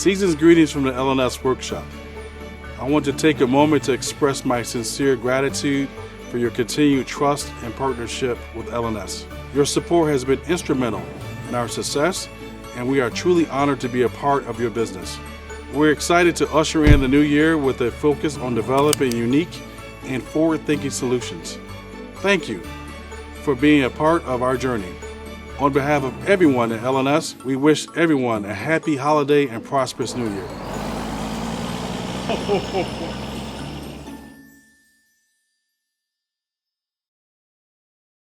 Season's greetings from the LNS workshop. I want to take a moment to express my sincere gratitude for your continued trust and partnership with LNS. Your support has been instrumental in our success, and we are truly honored to be a part of your business. We're excited to usher in the new year with a focus on developing unique and forward-thinking solutions. Thank you for being a part of our journey. On behalf of everyone at LNS, we wish everyone a happy holiday and prosperous new year.